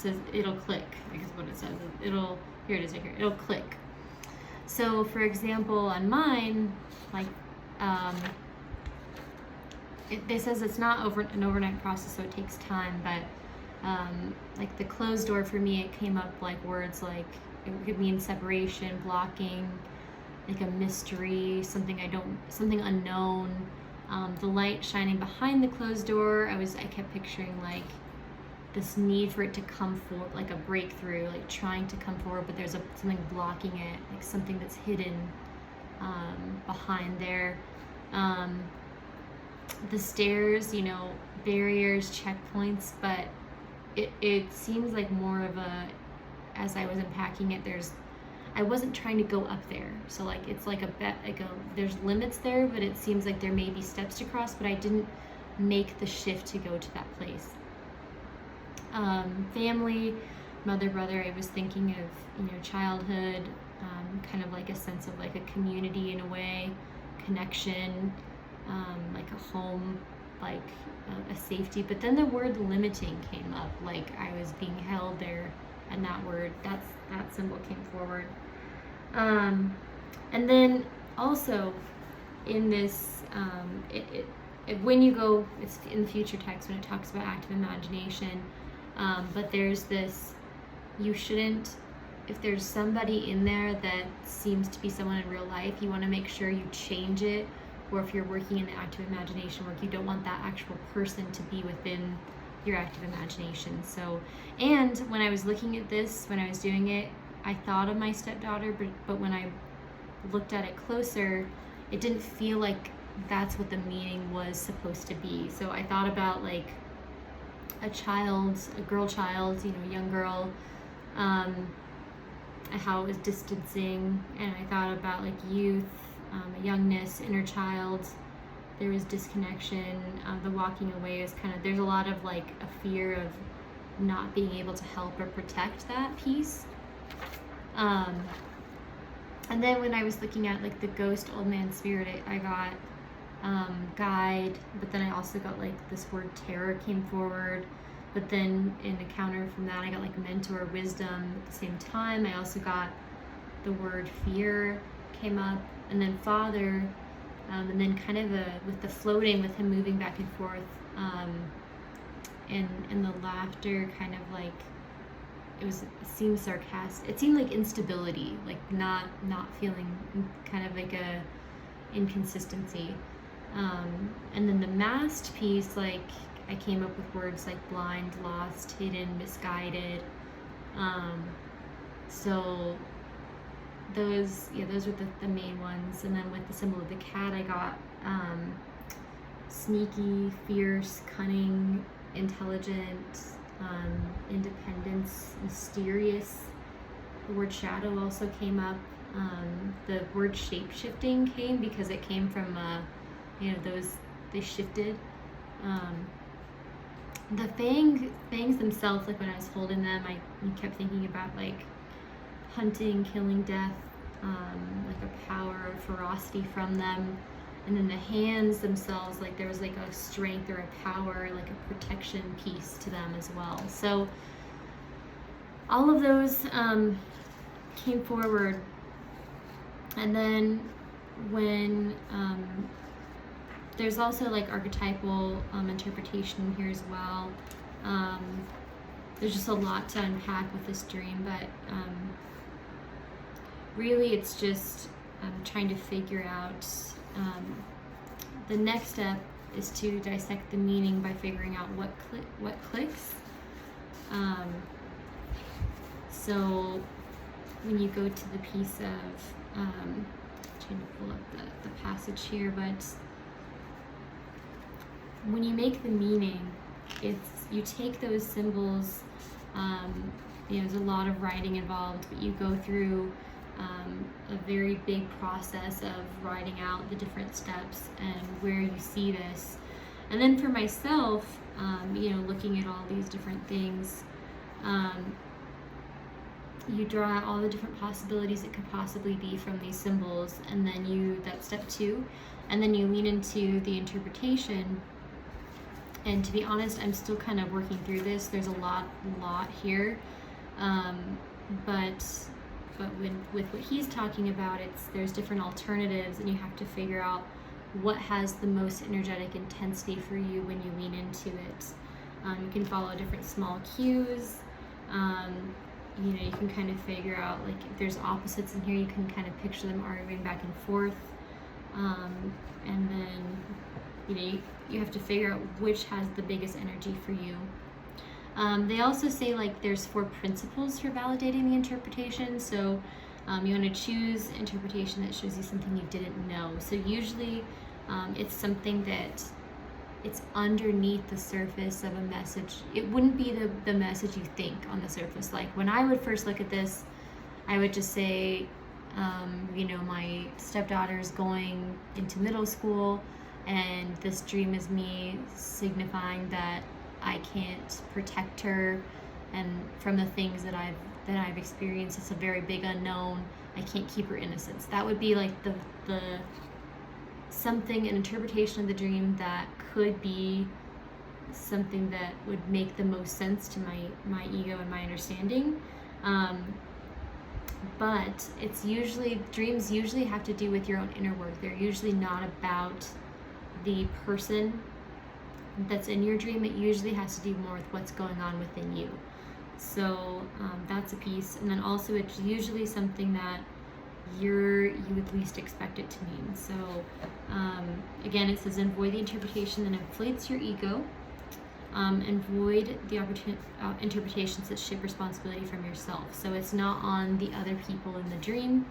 says it'll click. I guess what it says. Here it is right here. It'll click. So for example, on mine, like, it says it's not an overnight process, so it takes time, but like the closed door for me, it came up like words like, it could mean separation, blocking, like a mystery, something unknown. The light shining behind the closed door, I kept picturing like this need for it to come forward, like a breakthrough, like trying to come forward, but there's something blocking it, like something that's hidden behind there. The stairs, you know, barriers, checkpoints, but it seems like more of a, as I was unpacking it, I wasn't trying to go up there. So like, it's like there's limits there, but it seems like there may be steps to cross, but I didn't make the shift to go to that place. Family, mother, brother, I was thinking of, you know, childhood, kind of like a sense of like a community in a way, connection, like a home, like a safety. But then the word limiting came up, like I was being held there, and that symbol came forward. And then also in this, when you go, it's in the future text when it talks about active imagination, but there's this, you shouldn't, if there's somebody in there that seems to be someone in real life, you want to make sure you change it. Or if you're working in the active imagination work, you don't want that actual person to be within your active imagination. So, and when I was looking at this, when I was doing it, I thought of my stepdaughter, but when I looked at it closer, it didn't feel like that's what the meaning was supposed to be. So I thought about like a girl child, you know, young girl, how it was distancing, and I thought about like youth, a youngness, inner child. There was disconnection. The walking away is kind of, there's a lot of like a fear of not being able to help or protect that piece. And then when I was looking at like the ghost old man spirit, I got guide, but then I also got like this word terror came forward. But then in a counter from that, I got like mentor, wisdom at the same time. I also got the word fear came up, and then father, and then kind of with the floating, with him moving back and forth, and the laughter kind of like, it seemed sarcastic. It seemed like instability, like not feeling, kind of like a inconsistency. And then the masked piece, like I came up with words like blind, lost, hidden, misguided. So those were the main ones. And then with the symbol of the cat, I got sneaky, fierce, cunning, intelligent, independence, mysterious. The word shadow also came up. The word shape-shifting came because it came from, they shifted. The fangs themselves, like when I was holding them, I kept thinking about like hunting, killing, death, like a power, ferocity from them. And then the hands themselves, like there was like a strength or a power, like a protection piece to them as well. So all of those came forward. And then when there's also like archetypal interpretation here as well. There's just a lot to unpack with this dream, but really it's just trying to figure out. The next step is to dissect the meaning by figuring out what clicks. So when you go to the piece of, trying to pull up the passage here, but when you make the meaning, you take those symbols, there's a lot of writing involved, but you go through a very big process of writing out the different steps and where you see this. And then for myself, looking at all these different things, you draw out all the different possibilities it could possibly be from these symbols, and then that's step 2, and then you lean into the interpretation And to be honest, I'm still kind of working through this. There's a lot here. But with what he's talking about, there's different alternatives, and you have to figure out what has the most energetic intensity for you when you lean into it. You can follow different small cues. You can kind of figure out, like, if there's opposites in here, you can kind of picture them arguing back and forth. And then, you have to figure out which has the biggest energy for you. They also say, like, there's 4 principles for validating the interpretation. So you want to choose interpretation that shows you something you didn't know. So usually it's something that it's underneath the surface of a message. It wouldn't be the message you think on the surface. Like, when I would first look at this, I would just say, my stepdaughter is going into middle school, and this dream is me signifying that I can't protect her, and from the things that I've experienced, it's a very big unknown. I can't keep her innocence. That would be like the something, an interpretation of the dream that could be something that would make the most sense to my ego and my understanding. But dreams usually have to do with your own inner work. They're usually not about the person that's in your dream. It usually has to do more with what's going on within you. So that's a piece. And then also, it's usually something that you would least expect it to mean. So again, it says, avoid the interpretation that inflates your ego, and void the interpretations that shift responsibility from yourself. So it's not on the other people in the dream.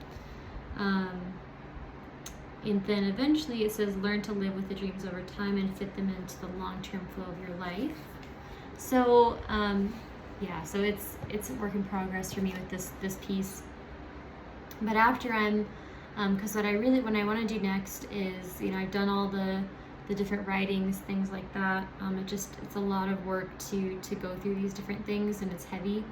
And then eventually it says, learn to live with the dreams over time and fit them into the long-term flow of your life. So so it's a work in progress for me with this piece. But after because what I want to do next is, I've done all the different writings, things like that. It's a lot of work to go through these different things, and it's heavy.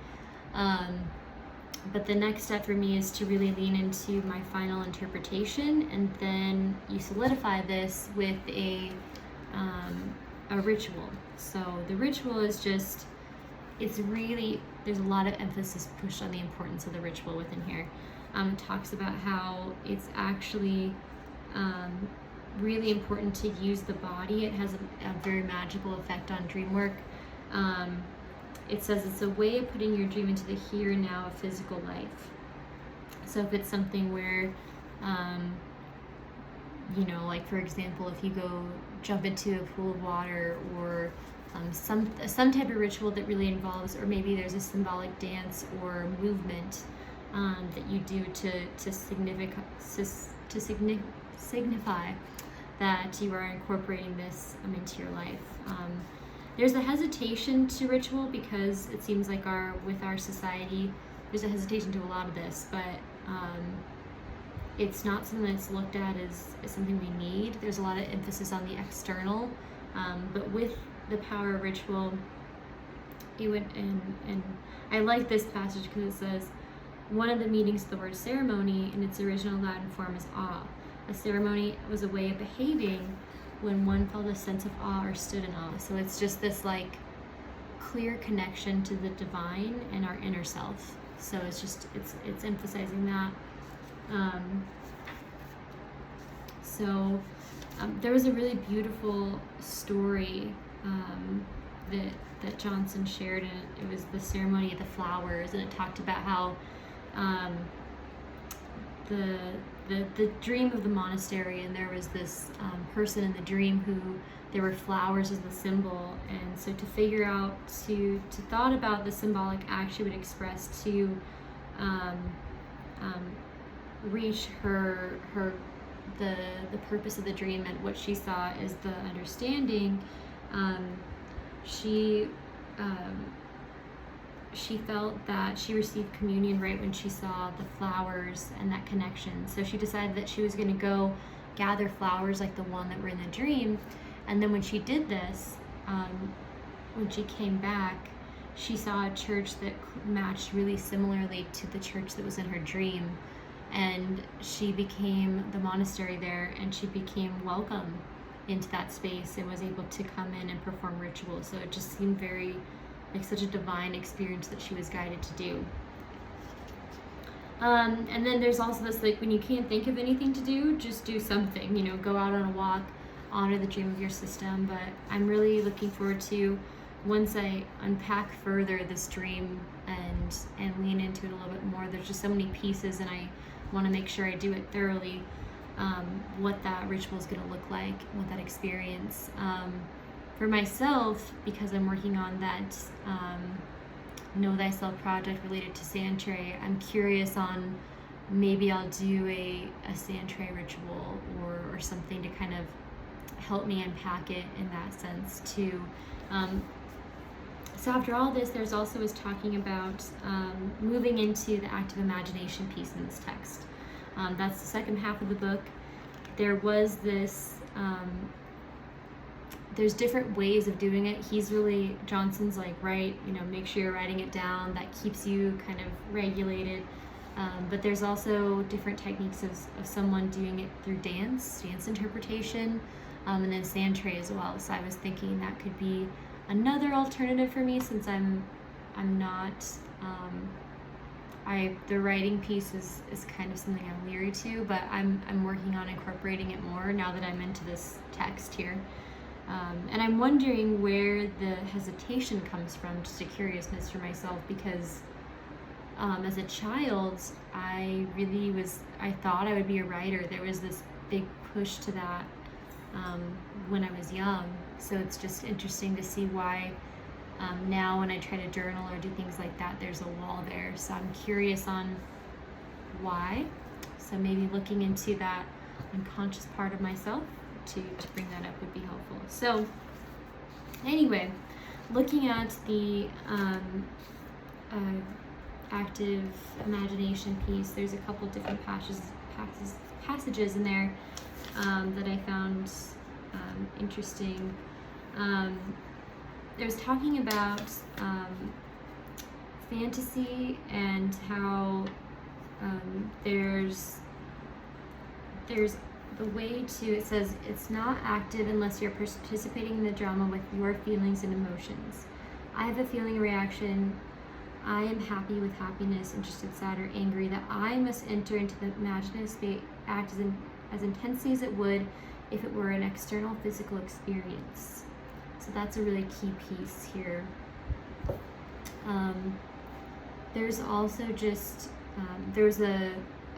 But the next step for me is to really lean into my final interpretation, and then you solidify this with a ritual. So the ritual is just, there's a lot of emphasis pushed on the importance of the ritual within here. It talks about how it's actually really important to use the body. It has a very magical effect on dream work. It says it's a way of putting your dream into the here and now of physical life. So if it's something where, like, for example, if you go jump into a pool of water, or some type of ritual that really involves, or maybe there's a symbolic dance or movement that you do to signify that you are incorporating this into your life. There's a hesitation to ritual because it seems like with our society, there's a hesitation to a lot of this, but it's not something that's looked at as something we need. There's a lot of emphasis on the external, but with the power of ritual, and I like this passage because it says, one of the meanings of the word ceremony in its original Latin form is awe. A ceremony was a way of behaving when one felt a sense of awe or stood in awe. So it's just this, like, clear connection to the divine and our inner self. So it's emphasizing that. There was a really beautiful story that Johnson shared, and it was the ceremony of the flowers, and it talked about how the dream of the monastery, and there was this person in the dream who there were flowers as the symbol, and so to figure out to thought about the symbolic act she would express to reach the purpose of the dream and what she saw as the understanding. She felt that she received communion right when she saw the flowers and that connection. So she decided that she was going to go gather flowers like the one that were in the dream. And then when she did this, when she came back, she saw a church that matched really similarly to the church that was in her dream. And she became the monastery there, and she became welcome into that space and was able to come in and perform rituals. So it just seemed very like such a divine experience that she was guided to do. And then there's also this, like, when you can't think of anything to do, just do something, you know, go out on a walk, honor the dream of your system. But I'm really looking forward to, once I unpack further this dream and lean into it a little bit more, there's just so many pieces, and I want to make sure I do it thoroughly, what that ritual is going to look like, what that experience. For myself, because I'm working on that Know Thyself project related to sand tray, I'm curious on, maybe I'll do a sand tray ritual or something to kind of help me unpack it in that sense too. So after all this, there's also is talking about moving into the active imagination piece in this text. That's the second half of the book. There was this, there's different ways of doing it. Johnson's like, make sure you're writing it down. That keeps you kind of regulated. But there's also different techniques of someone doing it through dance interpretation, and then sand tray as well. So I was thinking that could be another alternative for me, since I'm not, the writing piece is kind of something I'm leery to, but I'm working on incorporating it more now that I'm into this text here. And I'm wondering where the hesitation comes from, just a curiousness for myself, because as a child, I thought I would be a writer. There was this big push to that when I was young. So it's just interesting to see why now when I try to journal or do things like that, there's a wall there. So I'm curious on why. So maybe looking into that unconscious part of myself to bring that up would be helpful. So anyway, looking at the active imagination piece, there's a couple different passages in there that I found interesting. There's talking about fantasy and how there's the way to, it says, it's not active unless you're participating in the drama with your feelings and emotions. I have a feeling, a reaction. I am happy with happiness, interested, sad, or angry, that I must enter into the imaginative state, act as intensely as it would if it were an external physical experience. So that's a really key piece here. There's also just, there was a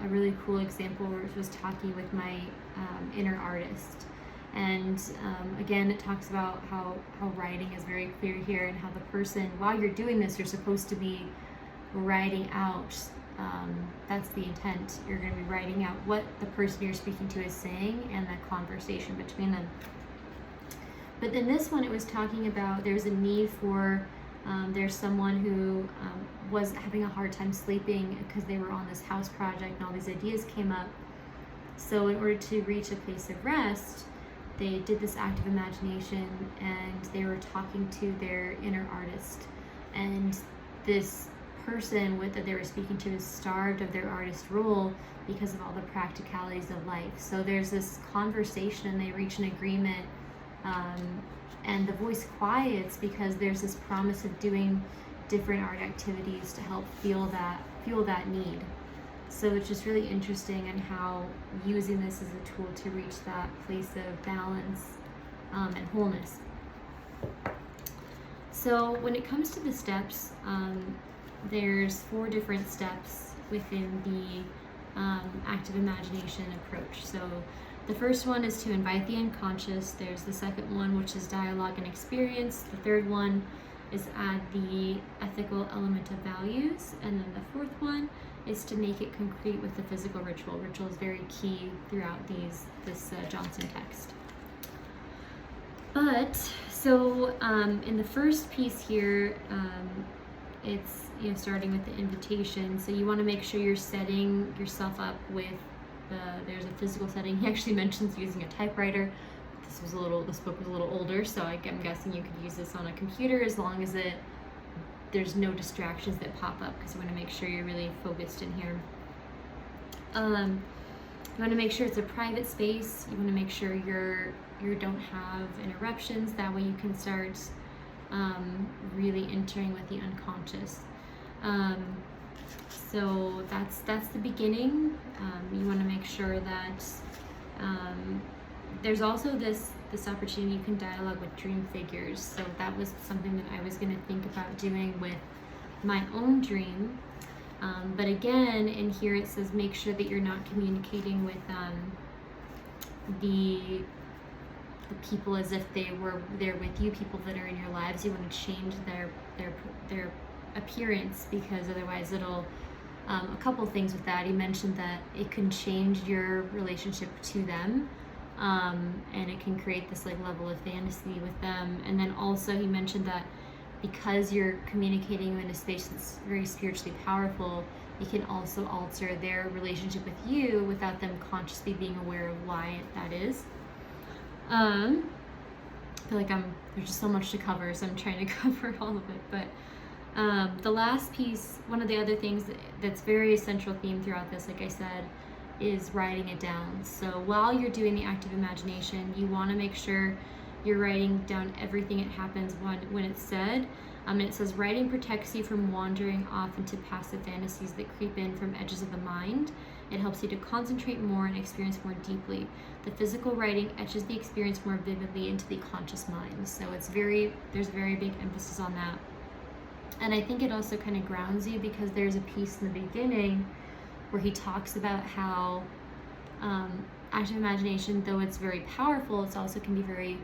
really cool example where it was talking with my inner artist. And again, it talks about how writing is very clear here, and how the person, while you're doing this, you're supposed to be writing out. That's the intent. You're going to be writing out what the person you're speaking to is saying and the conversation between them. But in this one, it was talking about there's a need for, there's someone who was having a hard time sleeping because they were on this house project and all these ideas came up. So in order to reach a place of rest, they did this active imagination and they were talking to their inner artist. And this person that they were speaking to is starved of their artist role because of all the practicalities of life. So there's this conversation and they reach an agreement, and the voice quiets because there's this promise of doing different art activities to help fuel that need. So it's just really interesting in how using this as a tool to reach that place of balance and wholeness. So when it comes to the steps, there's 4 different steps within the active imagination approach. So the first one is to invite the unconscious. There's the second one, which is dialogue and experience. The third one is add the ethical element of values. And then the fourth one is to make it concrete with the physical ritual. Ritual is very key throughout this Johnson text. But so in the first piece here, it's starting with the invitation. So you want to make sure you're setting yourself up with there's a physical setting. He actually mentions using a typewriter. This book was a little older, so I'm guessing you could use this on a computer as long as there's no distractions that pop up, because you want to make sure you're really focused in here. You want to make sure it's a private space. You want to make sure you're you don't have interruptions. That way you can start really entering with the unconscious. So that's the beginning. You want to make sure that there's also this opportunity you can dialogue with dream figures. So that was something that I was going to think about doing with my own dream. But again, in here it says make sure that you're not communicating with the people as if they were there with you, people that are in your lives. You want to change their appearance, because otherwise it'll a couple things with that. He mentioned that it can change your relationship to them, and it can create this like level of fantasy with them. And then also he mentioned that because you're communicating in a space that's very spiritually powerful, it can also alter their relationship with you without them consciously being aware of why that is. I feel like there's just so much to cover, so I'm trying to cover all of it. But the last piece, one of the other things that's very central theme throughout this, like I said, is writing it down. So while you're doing the active imagination, you want to make sure you're writing down everything that happens when it's said. And it says writing protects you from wandering off into passive fantasies that creep in from edges of the mind. It helps you to concentrate more and experience more deeply. The physical writing etches the experience more vividly into the conscious mind. So there's a very big emphasis on that. And I think it also kind of grounds you, because there's a piece in the beginning where he talks about how active imagination, though it's very powerful, it also can be very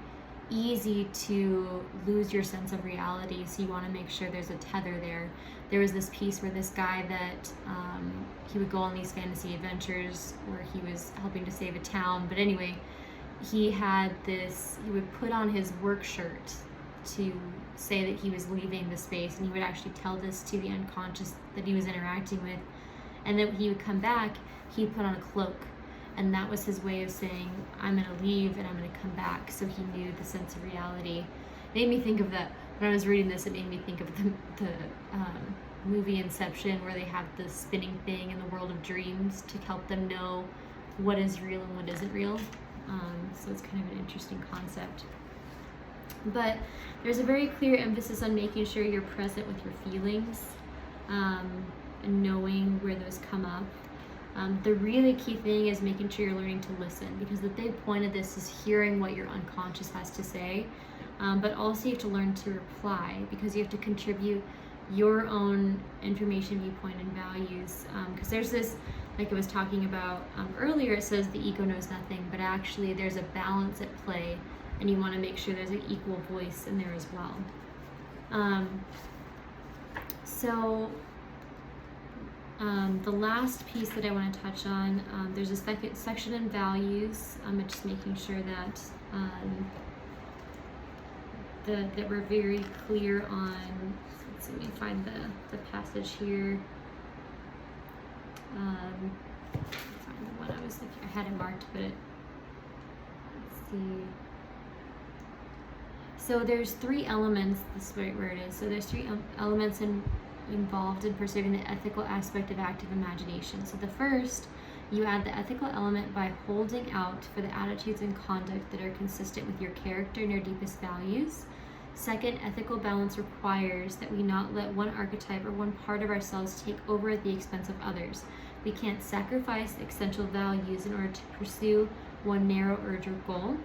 easy to lose your sense of reality. So you want to make sure there's a tether there. There was this piece where this guy that he would go on these fantasy adventures where he was helping to save a town. But anyway, he would put on his work shirt to say that he was leaving the space, and he would actually tell this to the unconscious that he was interacting with. And then he would come back, he'd put on a cloak. And that was his way of saying, I'm going to leave and I'm going to come back. So he knew the sense of reality. It made me think of that. When I was reading this, it made me think of the movie Inception, where they have the spinning thing in the world of dreams to help them know what is real and what isn't real. So it's kind of an interesting concept. But there's a very clear emphasis on making sure you're present with your feelings, and knowing where those come up. The really key thing is making sure you're learning to listen, because the big point of this is hearing what your unconscious has to say, but also you have to learn to reply, because you have to contribute your own information, viewpoint, and values. Because there's this, like I was talking about earlier, it says the ego knows nothing, but actually there's a balance at play, and you want to make sure there's an equal voice in there as well. The last piece that I want to touch on, there's a second section in values. Just making sure that that we're very clear on. Let's see, let me find the passage here. Find the one I had it marked, but let's see. So there's 3 elements. This is where it is. So there's 3 elements involved in preserving the ethical aspect of active imagination. So the first, you add the ethical element by holding out for the attitudes and conduct that are consistent with your character and your deepest values. Second, ethical balance requires that we not let one archetype or one part of ourselves take over at the expense of others. We can't sacrifice essential values in order to pursue one narrow urge or goal.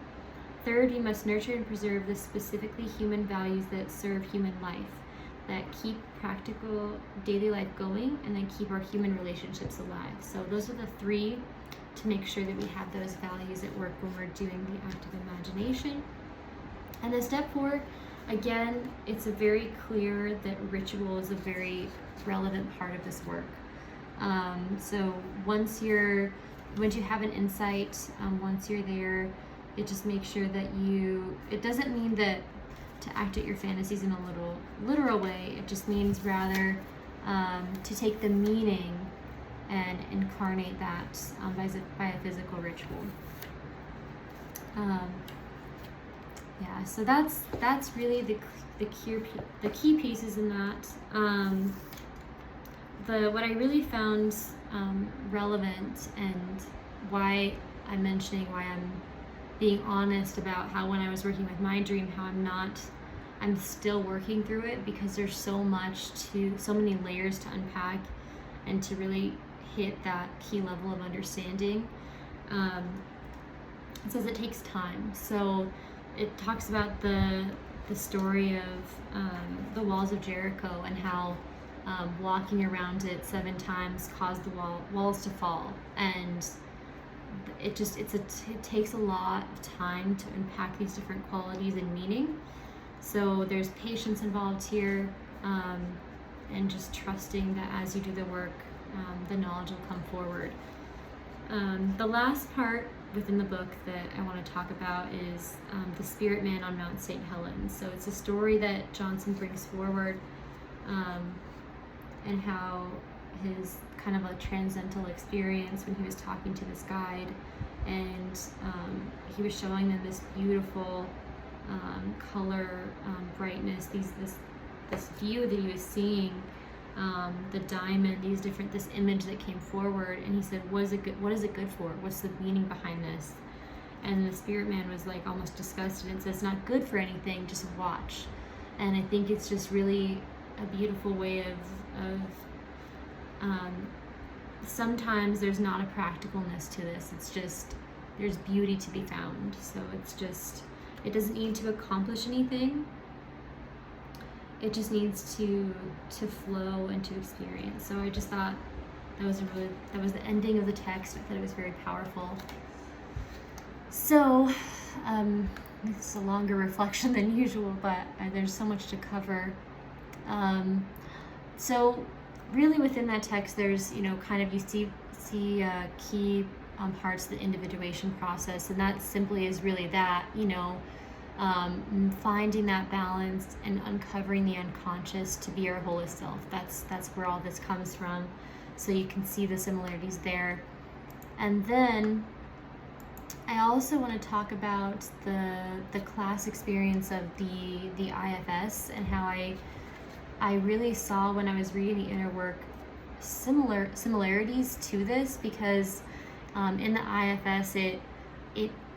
Third, we must nurture and preserve the specifically human values that serve human life, that keep practical daily life going, and then keep our human relationships alive. So those are the 3 to make sure that we have those values at work when we're doing the active imagination. And then step 4, again, it's a very clear that ritual is a very relevant part of this work. So once you have an insight, once you're there, it just makes sure that it doesn't mean that to act out your fantasies in a little literal way. It just means rather to take the meaning and incarnate that by a physical ritual. So that's really the key pieces in that. What I really found relevant, and why I'm mentioning why I'm being honest about how when I was working with my dream, how I'm still working through it, because there's so many layers to unpack and to really hit that key level of understanding. It says it takes time. So it talks about the story of the walls of Jericho, and how walking around it 7 times caused the walls to fall. And it takes a lot of time to unpack these different qualities and meaning. So there's patience involved here, and just trusting that as you do the work, the knowledge will come forward. The last part within the book that I want to talk about is the Spirit Man on Mount St. Helens. So it's a story that Johnson brings forward, and how his kind of a transcendental experience when he was talking to this guide, and he was showing them this beautiful color, brightness, this view that he was seeing, the diamond, this image that came forward, and he said, what is it good for? What's the meaning behind this? And the Spirit Man was like almost disgusted and says, it's not good for anything, just watch. And I think it's just really a beautiful way of sometimes there's not a practicalness to this. It's just, there's beauty to be found. So it doesn't need to accomplish anything. It just needs to flow and to experience. So I just thought that was the ending of the text. I thought it was very powerful. So this is a longer reflection than usual, but there's so much to cover. So really within that text, there's, kind of, you see key parts of the individuation process, and that simply is really that, finding that balance and uncovering the unconscious to be our wholest self. That's where all this comes from. So you can see the similarities there. And then I also want to talk about the class experience of the IFS, and how I really saw when I was reading the inner work similarities to this, because in the IFS it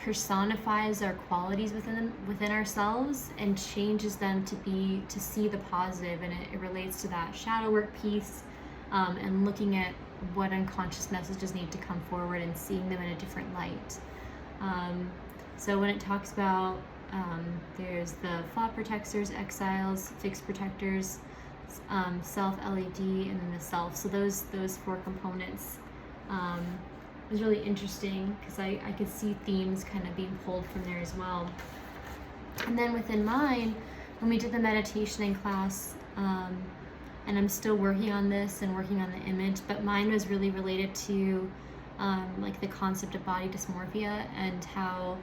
personifies our qualities within ourselves and changes them to see the positive, and it relates to that shadow work piece, and looking at what unconscious messages need to come forward and seeing them in a different light. So when it talks about there's the thought protectors, exiles, fixed protectors, self, LED, and then the self. So those 4 components was really interesting, because I could see themes kind of being pulled from there as well. And then within mine, when we did the meditation in class, and I'm still working on this and working on the image, but mine was really related to like the concept of body dysmorphia, and how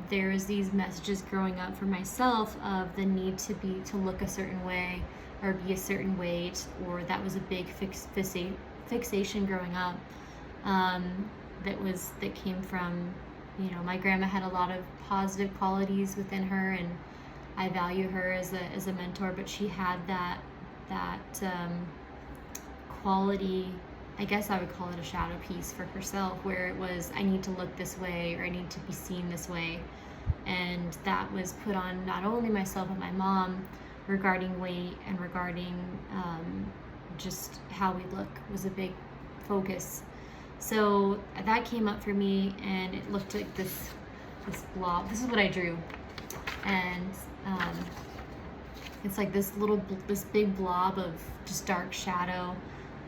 there's these messages growing up for myself of the need to look a certain way or be a certain weight, or that was a big fixation growing up, that came from, my grandma had a lot of positive qualities within her, and I value her as a mentor, but she had that quality, I guess I would call it a shadow piece for herself, where it was, I need to look this way, or I need to be seen this way. And that was put on not only myself but my mom, regarding weight and regarding just how we look was a big focus. So that came up for me, and it looked like this blob. This is what I drew, and it's like this big blob of just dark shadow.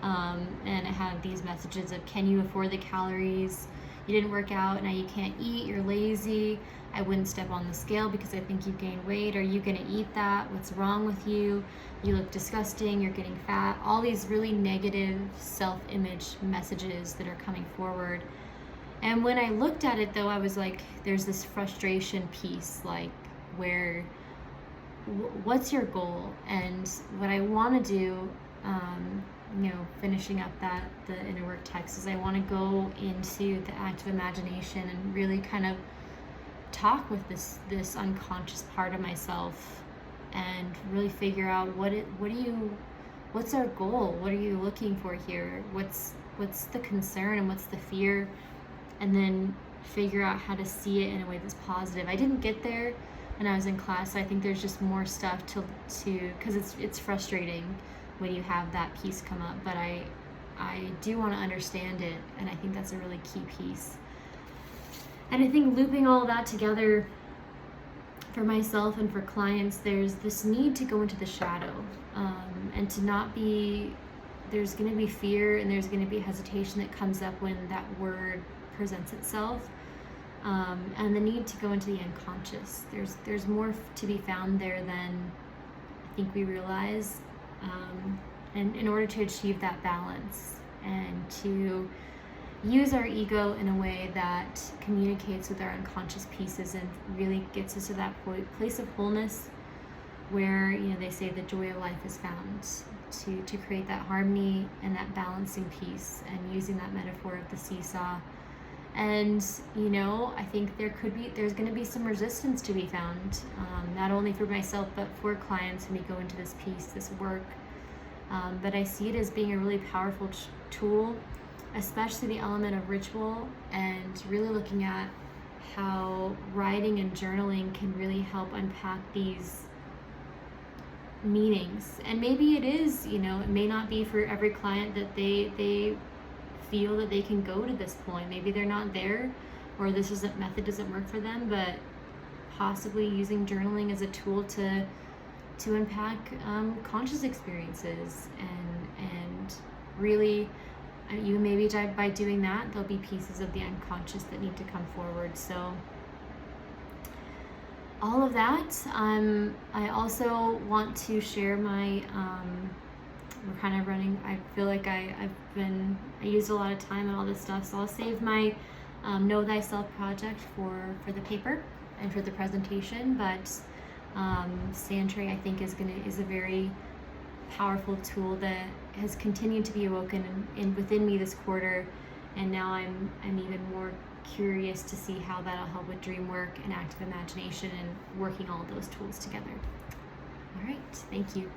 And it had these messages of, can you afford the calories? You didn't work out, now you can't eat, you're lazy. I wouldn't step on the scale because I think you gained weight. Are you gonna eat that? What's wrong with you? You look disgusting, you're getting fat. All these really negative self-image messages that are coming forward. And when I looked at it though, I was like, there's this frustration piece, like where, what's your goal? And what I wanna do, finishing up the inner work text, is I want to go into the active imagination and really kind of talk with this unconscious part of myself, and really figure out what's our goal? What are you looking for here? What's the concern and what's the fear? And then figure out how to see it in a way that's positive. I didn't get there when I was in class, so I think there's just more stuff to because it's frustrating when you have that piece come up, but I do want to understand it, and I think that's a really key piece. And I think looping all that together for myself and for clients, there's this need to go into the shadow, and to not be, there's going to be fear and there's going to be hesitation that comes up when that word presents itself, and the need to go into the unconscious. There's more to be found there than I think we realize, and in order to achieve that balance and to use our ego in a way that communicates with our unconscious pieces and really gets us to that place of wholeness where, you know, they say the joy of life is found, to create that harmony and that balancing piece, and using that metaphor of the seesaw. And, you know, I think there's going to be some resistance to be found, not only for myself but for clients when we go into this piece, this work. But I see it as being a really powerful tool, especially the element of ritual, and really looking at how writing and journaling can really help unpack these meanings. And maybe it is, you know, it may not be for every client that they feel that they can go to this point. Maybe they're not there, or this method doesn't work for them, but possibly using journaling as a tool to unpack conscious experiences, and really, you maybe by doing that, there'll be pieces of the unconscious that need to come forward. So all of that. I also want to share my, we're kind of running, I feel like I used a lot of time on all this stuff, so I'll save my Know Thyself project for the paper and for the presentation. But Sandtray, I think, is a very powerful tool that has continued to be awoken within me this quarter, and now I'm even more curious to see how that'll help with dream work and active imagination and working all of those tools together. All right, thank you.